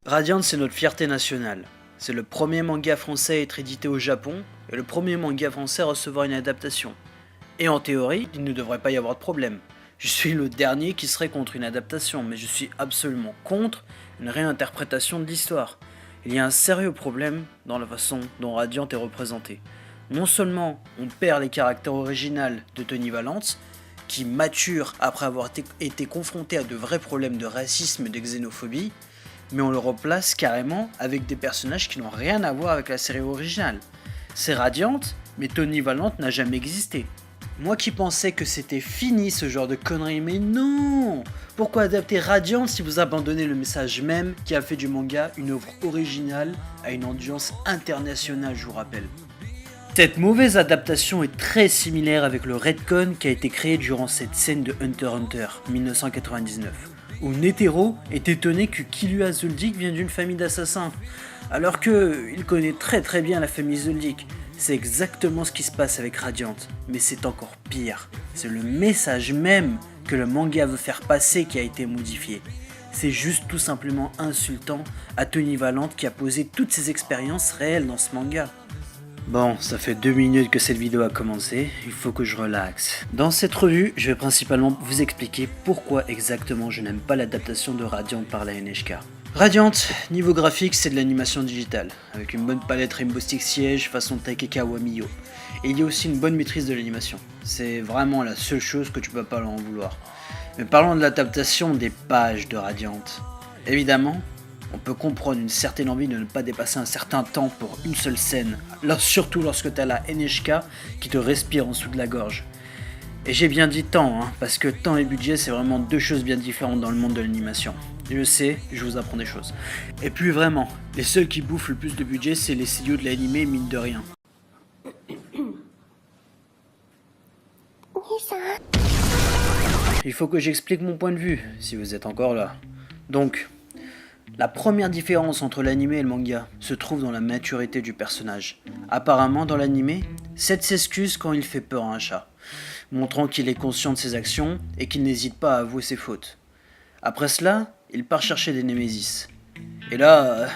Radiant, c'est notre fierté nationale. C'est le premier manga français à être édité au Japon et le premier manga français à recevoir une adaptation. Et en théorie, il ne devrait pas y avoir de problème. Je suis le dernier qui serait contre une adaptation, mais je suis absolument contre une réinterprétation de l'histoire. Il y a un sérieux problème dans la façon dont Radiant est représenté. Non seulement on perd les caractères originaux de Tony Valente, qui mature après avoir été confronté à de vrais problèmes de racisme et de xénophobie, mais on le replace carrément avec des personnages qui n'ont rien à voir avec la série originale. C'est Radiant, mais Tony Valente n'a jamais existé. Moi qui pensais que c'était fini ce genre de conneries, mais non! Pourquoi adapter Radiant si vous abandonnez le message même qui a fait du manga une œuvre originale à une audience internationale, je vous rappelle. Cette mauvaise adaptation est très similaire avec le retcon qui a été créé durant cette scène de Hunter x Hunter 1999, où Netero est étonné que Killua Zuldik vient d'une famille d'assassins, alors qu'il connaît très bien la famille Zuldik. C'est exactement ce qui se passe avec Radiant, mais c'est encore pire. C'est le message même que le manga veut faire passer qui a été modifié. C'est juste tout simplement insultant à Tony Valente qui a posé toutes ses expériences réelles dans ce manga. Bon, ça fait 2 minutes que cette vidéo a commencé, il faut que je relaxe. Dans cette revue, je vais principalement vous expliquer pourquoi exactement je n'aime pas l'adaptation de Radiant par la NHK. Radiant, niveau graphique, c'est de l'animation digitale, avec une bonne palette Rainbow Six Siege façon Taikeka Wamiyo. Et il y a aussi une bonne maîtrise de l'animation. C'est vraiment la seule chose que tu peux pas leur en vouloir. Mais parlons de l'adaptation des pages de Radiant. Évidemment, on peut comprendre une certaine envie de ne pas dépasser un certain temps pour une seule scène, surtout lorsque tu as la NHK qui te respire en dessous de la gorge. Et j'ai bien dit temps, parce que temps et budget c'est vraiment deux choses bien différentes dans le monde de l'animation. Je sais, je vous apprends des choses. Et puis vraiment, les seuls qui bouffent le plus de budget c'est les studios de l'animé, mine de rien. Il faut que j'explique mon point de vue, si vous êtes encore là. Donc, la première différence entre l'animé et le manga se trouve dans la maturité du personnage. Apparemment, dans l'animé, Seth s'excuse quand il fait peur à un chat, montrant qu'il est conscient de ses actions et qu'il n'hésite pas à avouer ses fautes. Après cela, il part chercher des Némésis. Et là,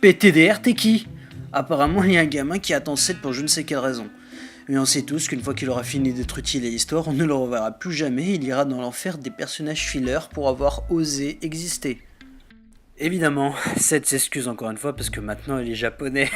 PTDR, t'es qui? Apparemment, il y a un gamin qui attend Seth pour je ne sais quelle raison. Mais on sait tous qu'une fois qu'il aura fini d'être utile à l'histoire, on ne le reverra plus jamais, il ira dans l'enfer des personnages fillers pour avoir osé exister. Évidemment, Seth s'excuse encore une fois parce que maintenant il est japonais.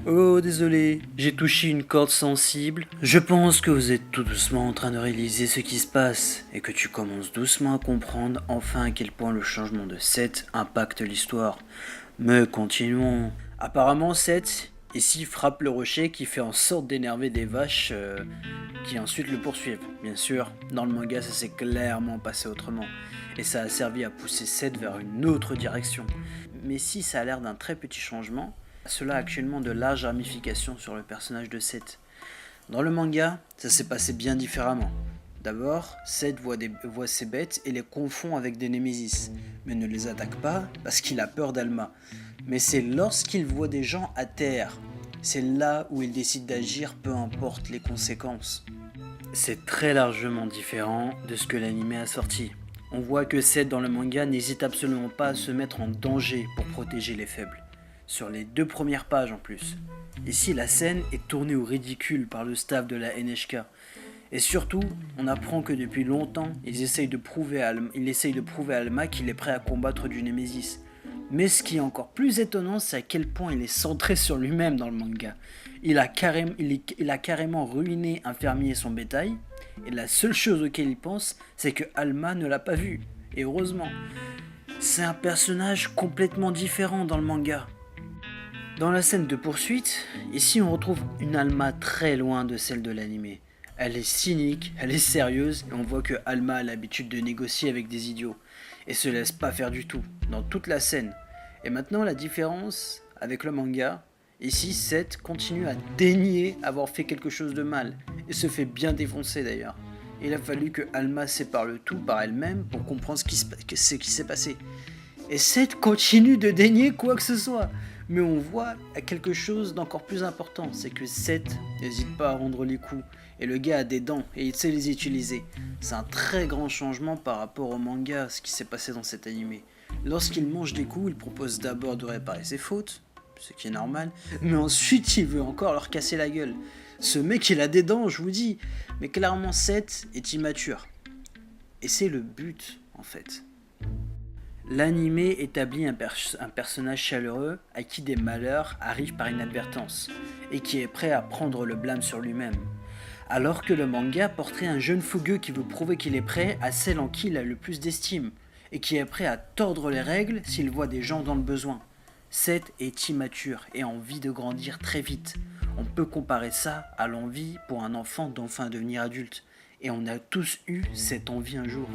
Oh désolé, j'ai touché une corde sensible. Je pense que vous êtes tout doucement en train de réaliser ce qui se passe et que tu commences doucement à comprendre enfin à quel point le changement de Seth impacte l'histoire. Mais continuons. Apparemment Seth ici frappe le rocher qui fait en sorte d'énerver des vaches qui ensuite le poursuivent. Bien sûr, dans le manga ça s'est clairement passé autrement et ça a servi à pousser Seth vers une autre direction. Mais si ça a l'air d'un très petit changement, cela a actuellement de larges ramifications sur le personnage de Seth. Dans le manga, ça s'est passé bien différemment. D'abord, Seth voit ses bêtes et les confond avec des Némésis, mais ne les attaque pas parce qu'il a peur d'Alma. Mais c'est lorsqu'il voit des gens à terre, c'est là où il décide d'agir, peu importe les conséquences. C'est très largement différent de ce que l'anime a sorti. On voit que Seth dans le manga n'hésite absolument pas à se mettre en danger pour protéger les faibles. Sur les 2 premières pages en plus. Ici, la scène est tournée au ridicule par le staff de la NHK. Et surtout, on apprend que depuis longtemps, il essaye de prouver à Alma qu'il est prêt à combattre du Némésis. Mais ce qui est encore plus étonnant, c'est à quel point il est centré sur lui-même dans le manga. Il a carrément ruiné un fermier et son bétail, et la seule chose auquel il pense, c'est que Alma ne l'a pas vu. Et heureusement. C'est un personnage complètement différent dans le manga. Dans la scène de poursuite, ici on retrouve une Alma très loin de celle de l'anime. Elle est cynique, elle est sérieuse et on voit que Alma a l'habitude de négocier avec des idiots et se laisse pas faire du tout dans toute la scène. Et maintenant la différence avec le manga, ici Seth continue à dénier avoir fait quelque chose de mal, et se fait bien défoncer d'ailleurs. Il a fallu que Alma sépare le tout par elle-même pour comprendre ce qui s'est passé. Et Seth continue de dénier quoi que ce soit. Mais on voit quelque chose d'encore plus important, c'est que Seth n'hésite pas à rendre les coups. Et le gars a des dents et il sait les utiliser. C'est un très grand changement par rapport au manga, ce qui s'est passé dans cet animé. Lorsqu'il mange des coups, il propose d'abord de réparer ses fautes, ce qui est normal, mais ensuite il veut encore leur casser la gueule. Ce mec il a des dents, je vous dis, mais clairement Seth est immature. Et c'est le but en fait. L'animé établit un personnage chaleureux à qui des malheurs arrivent par inadvertance et qui est prêt à prendre le blâme sur lui-même. Alors que le manga porterait un jeune fougueux qui veut prouver qu'il est prêt à celle en qui il a le plus d'estime et qui est prêt à tordre les règles s'il voit des gens dans le besoin. Seth est immature et a envie de grandir très vite. On peut comparer ça à l'envie pour un enfant d'enfin devenir adulte. Et on a tous eu cette envie un jour.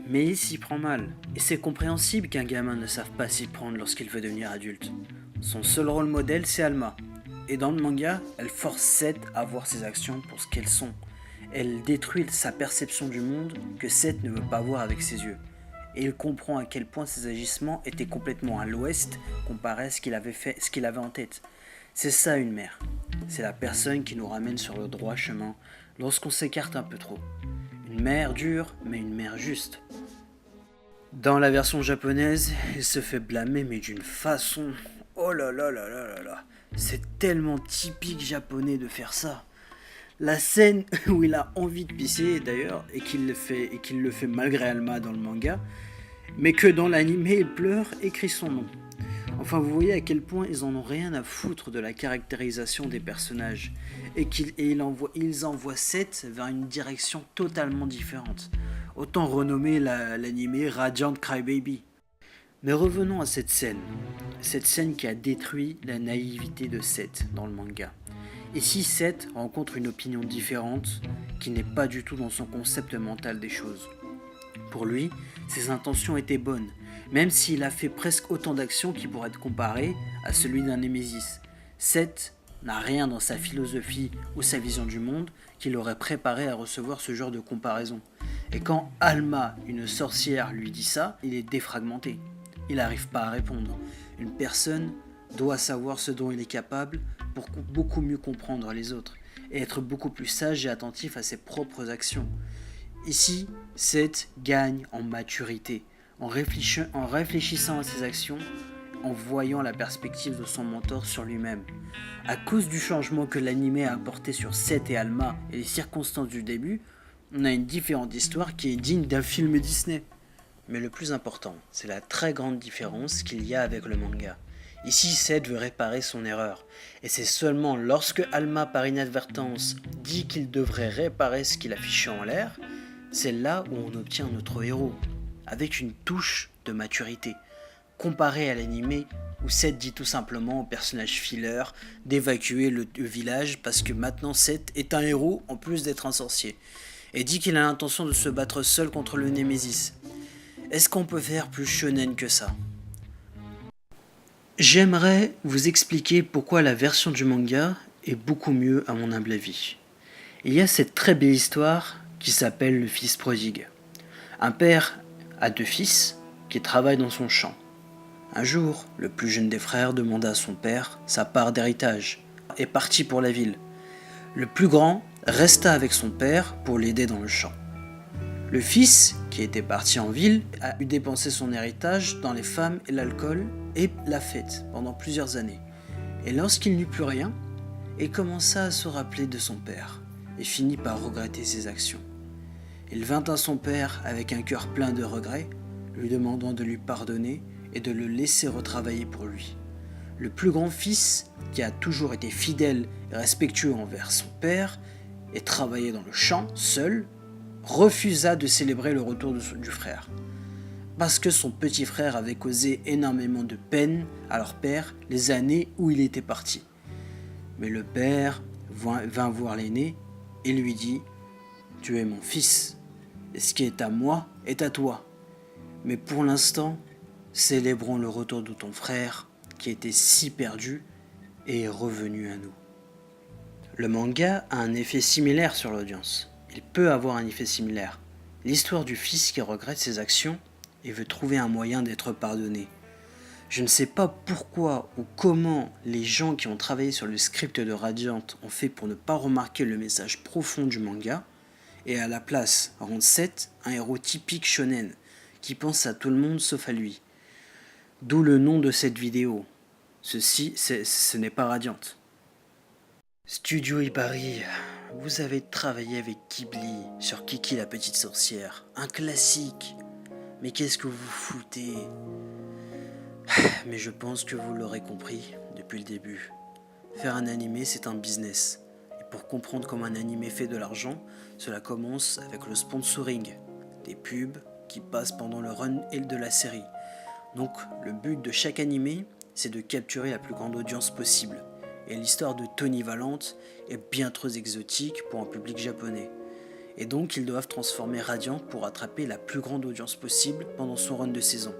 Mais il s'y prend mal, et c'est compréhensible qu'un gamin ne sache pas s'y prendre lorsqu'il veut devenir adulte. Son seul rôle modèle, c'est Alma. Et dans le manga, elle force Seth à voir ses actions pour ce qu'elles sont. Elle détruit sa perception du monde que Seth ne veut pas voir avec ses yeux. Et il comprend à quel point ses agissements étaient complètement à l'ouest comparé à ce qu'il avait en tête. C'est ça une mère. C'est la personne qui nous ramène sur le droit chemin lorsqu'on s'écarte un peu trop. Une mère dure, mais une mère juste. Dans la version japonaise, il se fait blâmer, mais d'une façon... Oh là là là là là là. C'est tellement typique japonais de faire ça. La scène où il a envie de pisser, d'ailleurs, et qu'il le fait malgré Alma dans le manga, mais que dans l'animé il pleure, écrit son nom. Enfin, vous voyez à quel point ils en ont rien à foutre de la caractérisation des personnages et ils envoient Seth vers une direction totalement différente. Autant renommer l'animé Radiant Crybaby. Mais revenons à cette scène qui a détruit la naïveté de Seth dans le manga. Ici, Seth rencontre une opinion différente qui n'est pas du tout dans son concept mental des choses. Pour lui, ses intentions étaient bonnes, même s'il a fait presque autant d'actions qui pourraient être comparées à celui d'un Némésis. Seth n'a rien dans sa philosophie ou sa vision du monde qui l'aurait préparé à recevoir ce genre de comparaison. Et quand Alma, une sorcière, lui dit ça, il est défragmenté. Il n'arrive pas à répondre. Une personne doit savoir ce dont il est capable pour beaucoup mieux comprendre les autres et être beaucoup plus sage et attentif à ses propres actions. Ici, Seth gagne en maturité, en réfléchissant à ses actions, en voyant la perspective de son mentor sur lui-même. À cause du changement que l'animé a apporté sur Seth et Alma et les circonstances du début, on a une différente histoire qui est digne d'un film Disney. Mais le plus important, c'est la très grande différence qu'il y a avec le manga. Ici, Seth veut réparer son erreur, et c'est seulement lorsque Alma, par inadvertance, dit qu'il devrait réparer ce qu'il a fiché en l'air, c'est là où on obtient notre héros, avec une touche de maturité, comparé à l'animé où Seth dit tout simplement au personnage filler d'évacuer le village parce que maintenant Seth est un héros en plus d'être un sorcier, et dit qu'il a l'intention de se battre seul contre le Némésis. Est-ce qu'on peut faire plus shonen que ça ? J'aimerais vous expliquer pourquoi la version du manga est beaucoup mieux à mon humble avis. Il y a cette très belle histoire qui s'appelle Le Fils prodigue. Un père a 2 fils qui travaillent dans son champ. Un jour, le plus jeune des frères demanda à son père sa part d'héritage et partit pour la ville. Le plus grand resta avec son père pour l'aider dans le champ. Le fils, qui était parti en ville, a eu dépensé son héritage dans les femmes et l'alcool et la fête pendant plusieurs années. Et lorsqu'il n'eut plus rien, il commença à se rappeler de son père et finit par regretter ses actions. Il vint à son père avec un cœur plein de regrets, lui demandant de lui pardonner et de le laisser retravailler pour lui. Le plus grand fils, qui a toujours été fidèle et respectueux envers son père et travaillait dans le champ seul, refusa de célébrer le retour du frère, parce que son petit frère avait causé énormément de peine à leur père les années où il était parti. Mais le père vint voir l'aîné et lui dit « Tu es mon fils, et ce qui est à moi est à toi. Mais pour l'instant, célébrons le retour de ton frère qui était si perdu est revenu à nous. Le manga a un effet similaire sur l'audience. Il peut avoir un effet similaire. L'histoire du fils qui regrette ses actions et veut trouver un moyen d'être pardonné. Je ne sais pas pourquoi ou comment les gens qui ont travaillé sur le script de Radiant ont fait pour ne pas remarquer le message profond du manga, et à la place rendre Seth un héros typique shonen, qui pense à tout le monde sauf à lui. D'où le nom de cette vidéo. Ce n'est pas Radiant. Studio Ibari, vous avez travaillé avec Ghibli sur Kiki la petite sorcière, un classique. Mais qu'est-ce que vous foutez? Mais je pense que vous l'aurez compris depuis le début. Faire un animé, c'est un business. Et pour comprendre comment un animé fait de l'argent, cela commence avec le sponsoring, des pubs qui passent pendant le run de la série. Donc le but de chaque animé, c'est de capturer la plus grande audience possible. Et l'histoire de Tony Valente est bien trop exotique pour un public japonais. Et donc ils doivent transformer Radiant pour attraper la plus grande audience possible pendant son run de saison.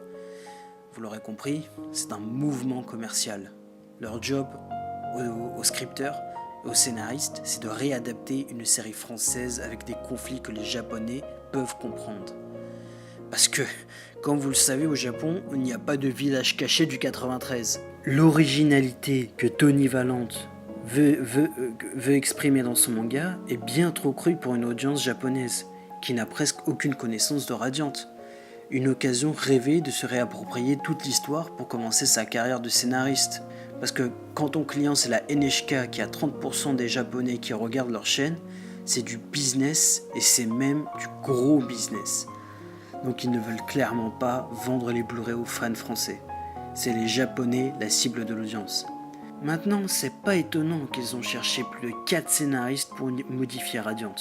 Vous l'aurez compris, c'est un mouvement commercial. Leur job aux scripteurs et aux scénaristes, c'est de réadapter une série française avec des conflits que les Japonais peuvent comprendre. Parce que, comme vous le savez, au Japon, il n'y a pas de village caché du 93. L'originalité que Tony Valente veut exprimer dans son manga est bien trop crue pour une audience japonaise, qui n'a presque aucune connaissance de Radiant. Une occasion rêvée de se réapproprier toute l'histoire pour commencer sa carrière de scénariste. Parce que quand ton client c'est la NHK qui a 30% des Japonais qui regardent leur chaîne, c'est du business et c'est même du gros business. Donc ils ne veulent clairement pas vendre les Blu-ray aux fans français. C'est les Japonais la cible de l'audience. Maintenant, c'est pas étonnant qu'ils ont cherché plus de 4 scénaristes pour modifier Radiant.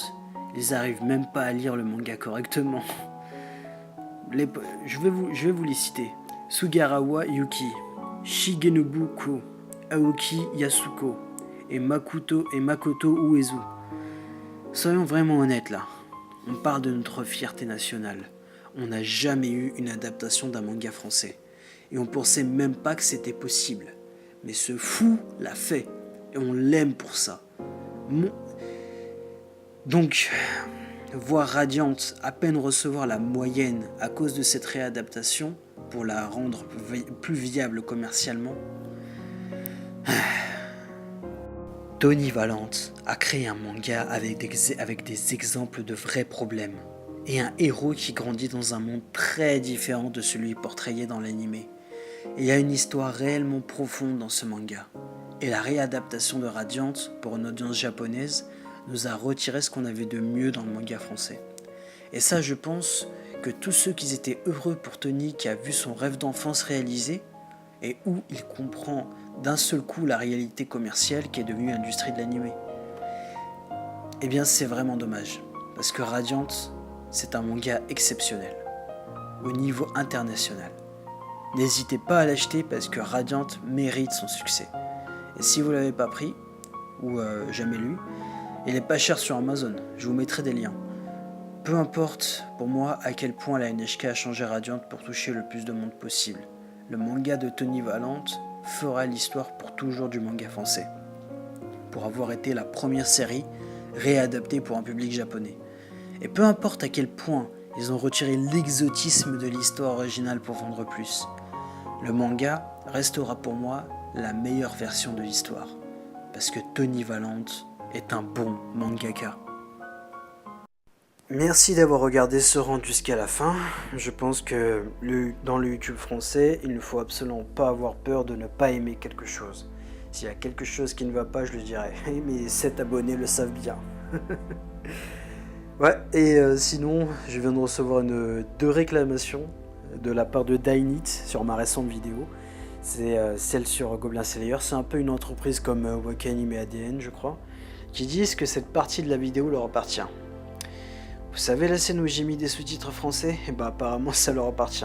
Ils arrivent même pas à lire le manga correctement. Je vais vous les citer. Sugarawa Yuki, Shigenobu Ko, Aoki Yasuko et Makoto Uezu. Soyons vraiment honnêtes là. On parle de notre fierté nationale. On n'a jamais eu une adaptation d'un manga français. Et on pensait même pas que c'était possible. Mais ce fou l'a fait. Et on l'aime pour ça. Donc, voir Radiant à peine recevoir la moyenne à cause de cette réadaptation pour la rendre plus viable commercialement. Tony Valente a créé un manga avec des exemples de vrais problèmes et un héros qui grandit dans un monde très différent de celui portrayé dans l'animé. Il y a une histoire réellement profonde dans ce manga. Et la réadaptation de Radiant pour une audience japonaise nous a retiré ce qu'on avait de mieux dans le manga français. Et ça, je pense que tous ceux qui étaient heureux pour Tony qui a vu son rêve d'enfance réalisé et où il comprend d'un seul coup la réalité commerciale qui est devenue l'industrie de l'animé. Eh bien, c'est vraiment dommage, parce que Radiant, c'est un manga exceptionnel, au niveau international. N'hésitez pas à l'acheter parce que Radiant mérite son succès. Et si vous ne l'avez pas pris, ou jamais lu, il est pas cher sur Amazon, je vous mettrai des liens. Peu importe pour moi à quel point la NHK a changé Radiant pour toucher le plus de monde possible. Le manga de Tony Valente fera l'histoire pour toujours du manga français, pour avoir été la première série réadaptée pour un public japonais. Et peu importe à quel point ils ont retiré l'exotisme de l'histoire originale pour vendre plus, le manga restera pour moi la meilleure version de l'histoire, parce que Tony Valente est un bon mangaka. Merci d'avoir regardé ce rant jusqu'à la fin. Je pense que dans le YouTube français, il ne faut absolument pas avoir peur de ne pas aimer quelque chose. S'il y a quelque chose qui ne va pas, je le dirai. Mais 7 abonnés le savent bien. Ouais, et sinon, je viens de recevoir 2 réclamations de la part de Dynit sur ma récente vidéo. C'est celle sur Goblin Slayer. C'est un peu une entreprise comme Wakanime et ADN, je crois, qui disent que cette partie de la vidéo leur appartient. Vous savez la scène où j'ai mis des sous-titres français? Et bah apparemment ça leur appartient.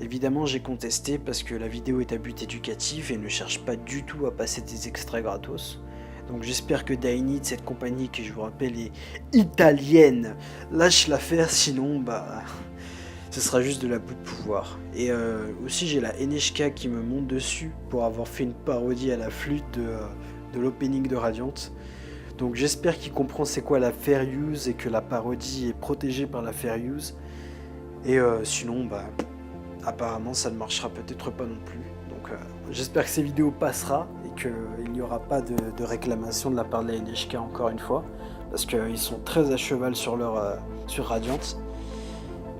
Évidemment j'ai contesté parce que la vidéo est à but éducatif et ne cherche pas du tout à passer des extraits gratos. Donc j'espère que Dynit, cette compagnie qui je vous rappelle est italienne, lâche l'affaire, sinon bah Ce sera juste de la boue de pouvoir. Et aussi j'ai la NHK qui me monte dessus pour avoir fait une parodie à la flûte de l'opening de Radiant. Donc j'espère qu'il comprend c'est quoi la fair use et que la parodie est protégée par la fair use. Et sinon, bah, apparemment ça ne marchera peut-être pas non plus. Donc j'espère que ces vidéos passera et qu'il n'y aura pas de réclamation de la part de la NHK encore une fois. Parce qu'ils sont très à cheval sur Radiant.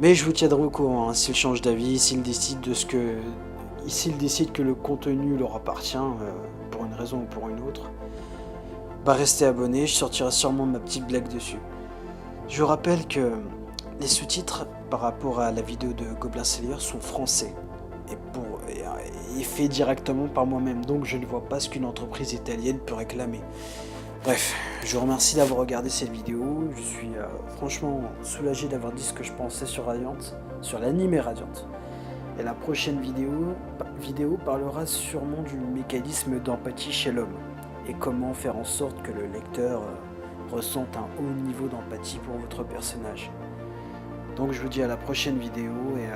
Mais je vous tiendrai au courant, hein, s'il change d'avis, s'il décide que le contenu leur appartient, pour une raison ou pour une autre, bah restez abonnés, je sortirai sûrement ma petite blague dessus. Je vous rappelle que les sous-titres par rapport à la vidéo de Goblin Slayer sont français et fait directement par moi-même, donc je ne vois pas ce qu'une entreprise italienne peut réclamer. Bref, je vous remercie d'avoir regardé cette vidéo, je suis franchement soulagé d'avoir dit ce que je pensais sur Radiant, sur l'animé Radiant. Et la prochaine vidéo parlera sûrement du mécanisme d'empathie chez l'homme, et comment faire en sorte que le lecteur ressente un haut niveau d'empathie pour votre personnage. Donc je vous dis à la prochaine vidéo et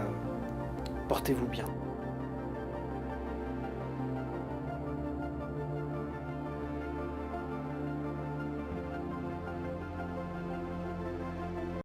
portez-vous bien.